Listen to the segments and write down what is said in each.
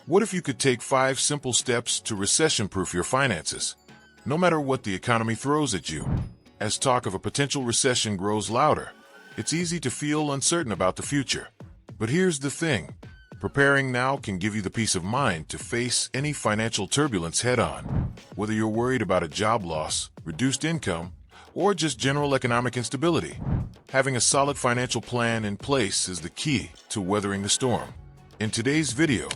What if you could take 5 simple steps to recession-proof your finances, no matter what the economy throws at you? As talk of a potential recession grows louder, it's easy to feel uncertain about the future. But here's the thing. Preparing now can give you the peace of mind to face any financial turbulence head-on. Whether you're worried about a job loss, reduced income, or just general economic instability, having a solid financial plan in place is the key to weathering the storm. In today's video,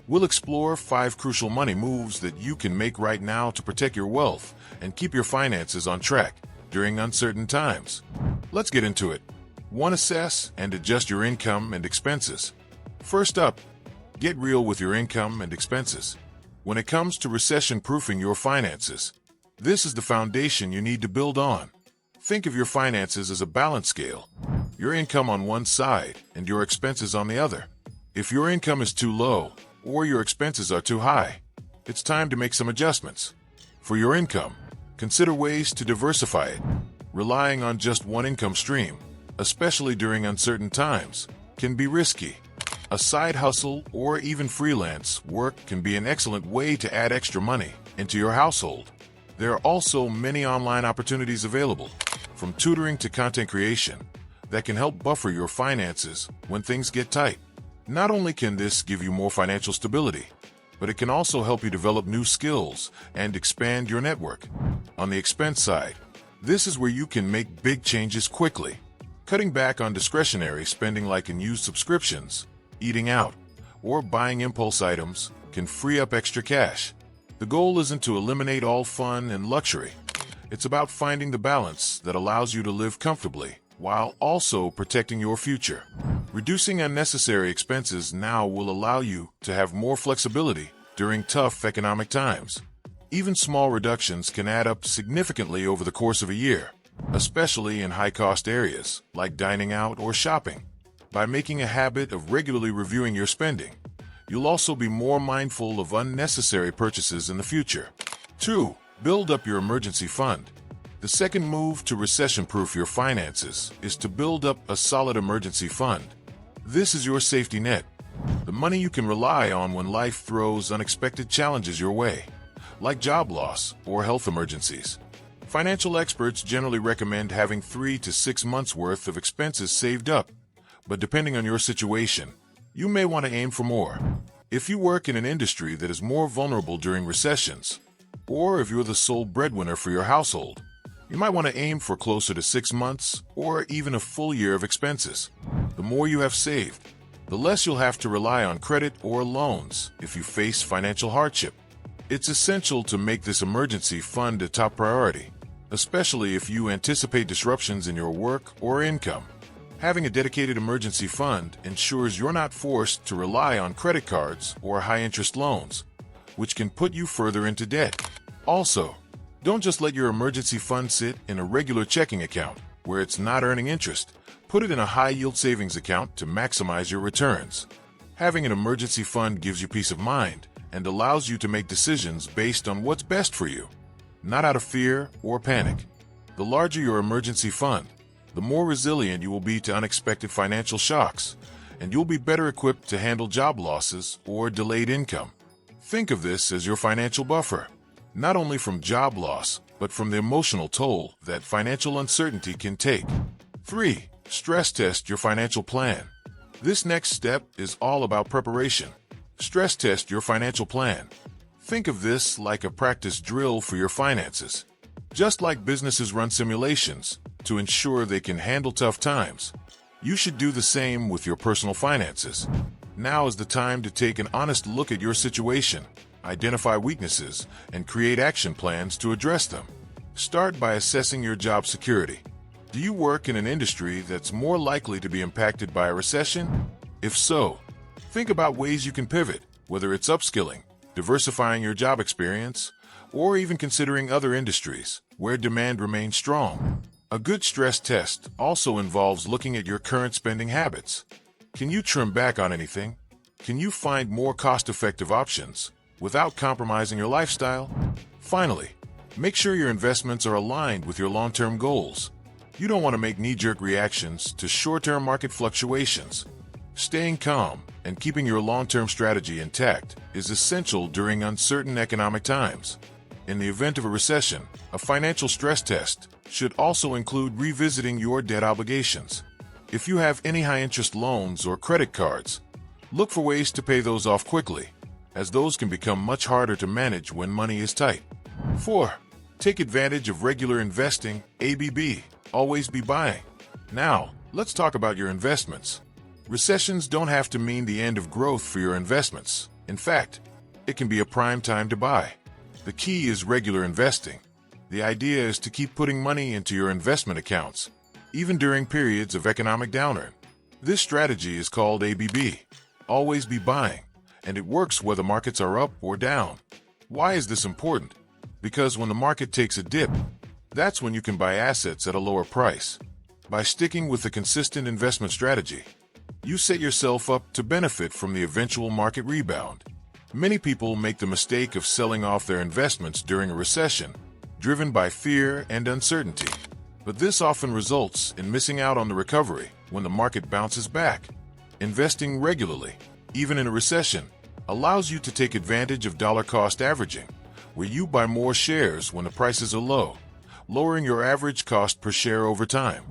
we'll explore 5 crucial money moves that you can make right now to protect your wealth and keep your finances on track during uncertain times. Let's get into it. 1. Assess and adjust your income and expenses. First up, get real with your income and expenses. When it comes to recession-proofing your finances, this is the foundation you need to build on. Think of your finances as a balance scale. Your income on one side and your expenses on the other. If your income is too low, or your expenses are too high, it's time to make some adjustments. For your income, consider ways to diversify it. Relying on just one income stream, especially during uncertain times, can be risky. A side hustle or even freelance work can be an excellent way to add extra money into your household. There are also many online opportunities available, from tutoring to content creation, that can help buffer your finances when things get tight. Not only can this give you more financial stability, but it can also help you develop new skills and expand your network. On the expense side, this is where you can make big changes quickly. Cutting back on discretionary spending like unused subscriptions, eating out, or buying impulse items can free up extra cash. The goal isn't to eliminate all fun and luxury. It's about finding the balance that allows you to live comfortably while also protecting your future. Reducing unnecessary expenses now will allow you to have more flexibility during tough economic times. Even small reductions can add up significantly over the course of a year, especially in high-cost areas like dining out or shopping. By making a habit of regularly reviewing your spending, you'll also be more mindful of unnecessary purchases in the future. 2. Build up your emergency fund. The second move to recession-proof your finances is to build up a solid emergency fund. This is your safety net, the money you can rely on when life throws unexpected challenges your way, like job loss or health emergencies. Financial experts generally recommend having 3 to 6 months' worth of expenses saved up, but depending on your situation, you may want to aim for more. If you work in an industry that is more vulnerable during recessions, or if you're the sole breadwinner for your household, you might want to aim for closer to 6 months or even a full year of expenses. The more you have saved, the less you'll have to rely on credit or loans if you face financial hardship. It's essential to make this emergency fund a top priority, especially if you anticipate disruptions in your work or income. Having a dedicated emergency fund ensures you're not forced to rely on credit cards or high-interest loans, which can put you further into debt. Also, don't just let your emergency fund sit in a regular checking account where it's not earning interest. Put it in a high-yield savings account to maximize your returns. Having an emergency fund gives you peace of mind and allows you to make decisions based on what's best for you, not out of fear or panic. The larger your emergency fund, the more resilient you will be to unexpected financial shocks, and you'll be better equipped to handle job losses or delayed income. Think of this as your financial buffer, not only from job loss, but from the emotional toll that financial uncertainty can take. 3. Stress test your financial plan. This next step is all about preparation. Stress test your financial plan. Think of this like a practice drill for your finances. Just like businesses run simulations to ensure they can handle tough times, you should do the same with your personal finances. Now is the time to take an honest look at your situation, identify weaknesses, and create action plans to address them. Start by assessing your job security. Do you work in an industry that's more likely to be impacted by a recession? If so, think about ways you can pivot, whether it's upskilling, diversifying your job experience, or even considering other industries where demand remains strong. A good stress test also involves looking at your current spending habits. Can you trim back on anything? Can you find more cost-effective options without compromising your lifestyle? Finally, make sure your investments are aligned with your long-term goals. You don't want to make knee-jerk reactions to short-term market fluctuations. Staying calm and keeping your long-term strategy intact is essential during uncertain economic times. In the event of a recession, a financial stress test should also include revisiting your debt obligations. If you have any high-interest loans or credit cards, look for ways to pay those off quickly, as those can become much harder to manage when money is tight. 4. Take advantage of regular investing, ABB. Always be buying. Now, let's talk about your investments. Recessions don't have to mean the end of growth for your investments. In fact, it can be a prime time to buy. The key is regular investing. The idea is to keep putting money into your investment accounts, even during periods of economic downturn. This strategy is called ABB, always be buying, and it works whether markets are up or down. Why is this important? Because when the market takes a dip, that's when you can buy assets at a lower price. By sticking with a consistent investment strategy, you set yourself up to benefit from the eventual market rebound. Many people make the mistake of selling off their investments during a recession, driven by fear and uncertainty. But this often results in missing out on the recovery when the market bounces back. Investing regularly, even in a recession, allows you to take advantage of dollar-cost averaging, where you buy more shares when the prices are low, lowering your average cost per share over time.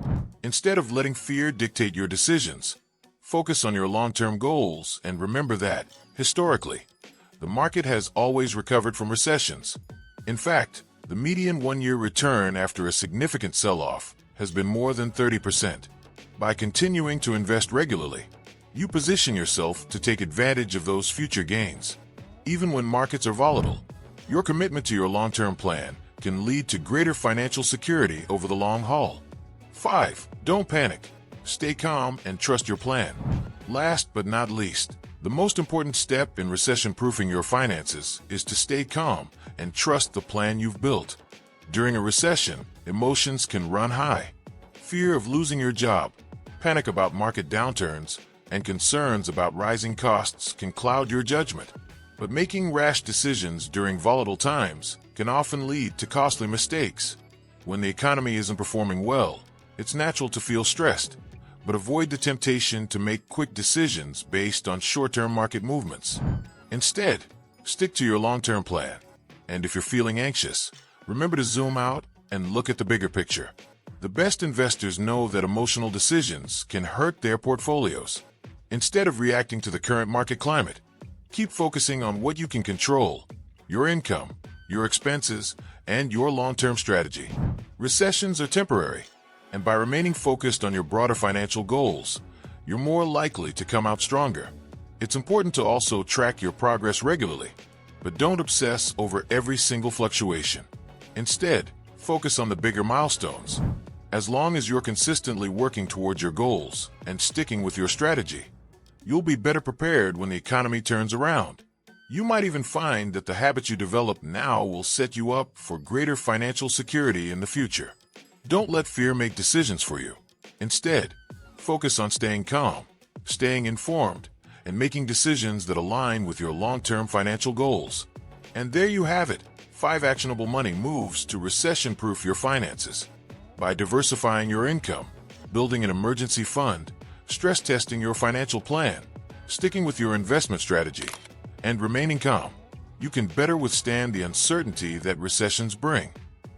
Instead of letting fear dictate your decisions, focus on your long-term goals and remember that, historically, the market has always recovered from recessions. In fact, the median one-year return after a significant sell-off has been more than 30%. By continuing to invest regularly, you position yourself to take advantage of those future gains. Even when markets are volatile, your commitment to your long-term plan can lead to greater financial security over the long haul. 5. Don't panic. Stay calm and trust your plan. Last but not least, the most important step in recession-proofing your finances is to stay calm and trust the plan you've built. During a recession, emotions can run high. Fear of losing your job, panic about market downturns, and concerns about rising costs can cloud your judgment. But making rash decisions during volatile times can often lead to costly mistakes. When the economy isn't performing well, it's natural to feel stressed, but avoid the temptation to make quick decisions based on short-term market movements. Instead, stick to your long-term plan. And if you're feeling anxious, remember to zoom out and look at the bigger picture. The best investors know that emotional decisions can hurt their portfolios. Instead of reacting to the current market climate, keep focusing on what you can control: your income, your expenses, and your long-term strategy. Recessions are temporary, and by remaining focused on your broader financial goals, you're more likely to come out stronger. It's important to also track your progress regularly, but don't obsess over every single fluctuation. Instead, focus on the bigger milestones. As long as you're consistently working towards your goals and sticking with your strategy, you'll be better prepared when the economy turns around. You might even find that the habits you develop now will set you up for greater financial security in the future. Don't let fear make decisions for you. Instead, focus on staying calm, staying informed, and making decisions that align with your long-term financial goals. And there you have it, 5 actionable money moves to recession-proof your finances. By diversifying your income, building an emergency fund, stress testing your financial plan, sticking with your investment strategy, and remaining calm, you can better withstand the uncertainty that recessions bring.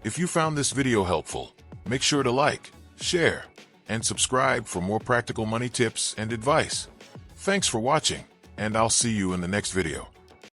If you found this video helpful, make sure to like, share, and subscribe for more practical money tips and advice. Thanks for watching, and I'll see you in the next video.